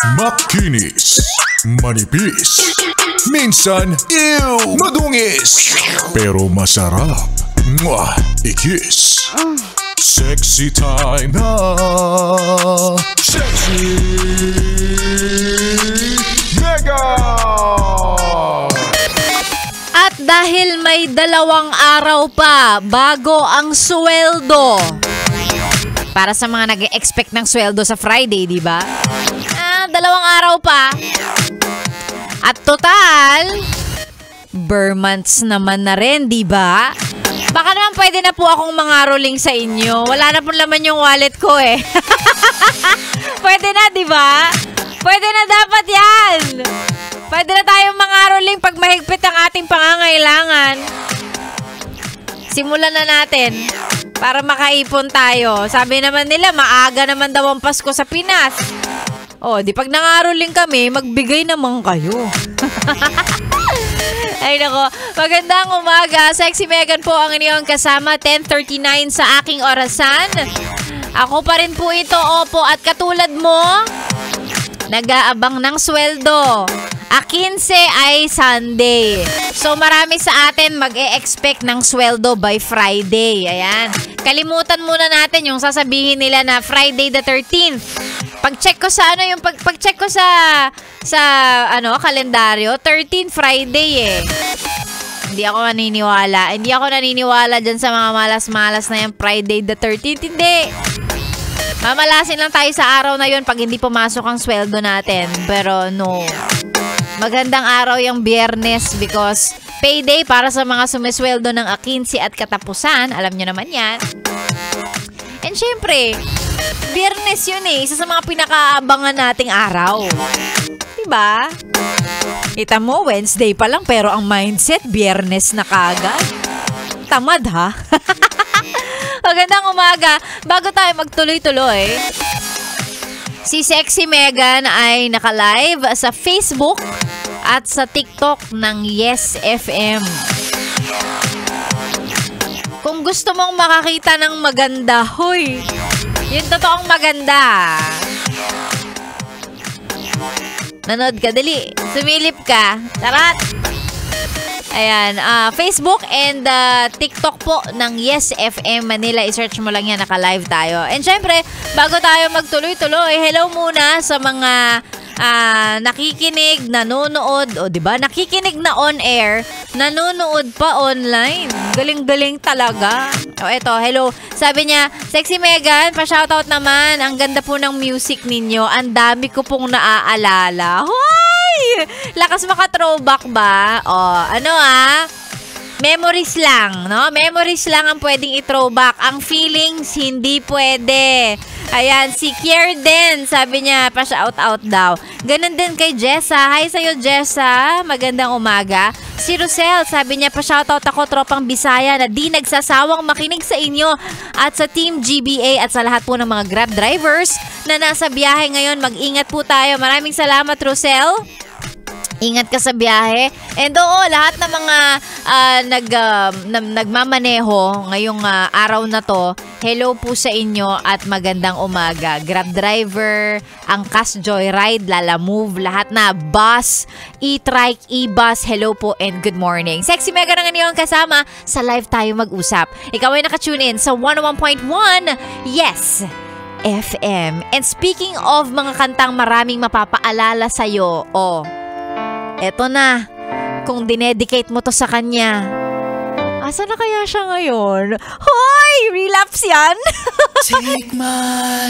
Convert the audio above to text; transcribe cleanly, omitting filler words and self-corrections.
Makinis, manipis, minsan, madungis, pero masarap. Mwah! Ikis. Sexy time na. Sexy Mega! At dahil may 2 araw pa bago ang sweldo. Para sa mga nag-expect ng sweldo sa Friday, di ba? 2 araw pa. At total, months naman na rin, di ba? Baka naman pwede na po akong mangaroling sa inyo. Wala na po laman yung wallet ko eh. Pwede na, di ba? Pwede na dapat yan. Pwede na tayong mangaroling pag mahigpit ang ating pangangailangan. Simulan na natin para makaipon tayo. Sabi naman nila, maaga naman daw ang Pasko sa Pinas. Di pag nangaroling kami, magbigay naman kayo. Ay nako, magandang umaga. Sexy Megan po ang inyong kasama, 10:39 sa aking orasan. Ako pa rin po ito, opo, at katulad mo, nag-aabang ng sweldo. 15 ay Sunday. So marami sa atin mag-e-expect ng sweldo by Friday. Ayan. Kalimutan muna natin yung sasabihin nila na Friday the 13th. Pag-check ko sa pag-check ko sa kalendaryo, 13 Friday eh. Hindi ako naniniwala. Hindi ako naniniwala dyan sa mga malas-malas na yung Friday the 13th. Hindi. Mamalasin lang tayo sa araw na yun pag hindi pumasok ang sweldo natin. Pero no. Magandang araw yung Biyernes because payday para sa mga sumisweldo ng 15 at katapusan. Alam nyo naman yan. And syempre, Biyernes yun eh. Isa sa mga pinakaabangan nating araw. Diba? Kita mo, Wednesday pa lang pero ang mindset, Biyernes na kagad. Tamad ha? Magandang umaga. Bago tayo magtuloy-tuloy, si Sexy Megan ay naka-live sa Facebook at sa TikTok ng Yes FM. Kung gusto mong makakita ng maganda, hoy, yung totoong maganda, nanood ka, dali, sumilip ka, tarat. Ayan, Facebook and TikTok po ng Yes FM Manila. I-search mo lang yan, naka-live tayo. And syempre, bago tayo magtuloy-tuloy, hello muna sa mga nakikinig, nanonood, o diba, nakikinig na on air, nanonood pa online. Galing-galing talaga. O eto, hello. Sabi niya, Sexy Megan, pa-shoutout naman. Ang ganda po ng music ninyo. Ang dami ko pong naaalala. Lakas maka-throwback ba? Memories lang, no? Memories lang ang pwedeng i-throwback. Ang feelings, hindi pwede. Ayan, si Kier din, sabi niya, pa-shout-out daw. Ganun din kay Jessa. Hi sa'yo, Jessa. Magandang umaga. Si Rosel, sabi niya, pa-shoutout ako, tropang Bisaya, na di nagsasawang makinig sa inyo at sa Team GBA at sa lahat po ng mga Grab drivers na nasa biyahe ngayon. Mag-ingat po tayo. Maraming salamat, Rosel. Ingat ka sa biyahe. And lahat ng mga nagmamaneho ngayong araw na to, hello po sa inyo at magandang umaga. Grab driver, Angkas Joyride, Lala Move, lahat na, bus, e-trike, e-bus, hello po and good morning. Sexy Mega na ngayon kasama, sa live tayo mag-usap. Ikaw ay nakatune in sa 101.1 Yes FM. And speaking of mga kantang maraming mapapaalala sa'yo, eto na, kung dinedicate mo to sa kanya, asa na kaya siya ngayon? Hoy! Relapse yan! Take my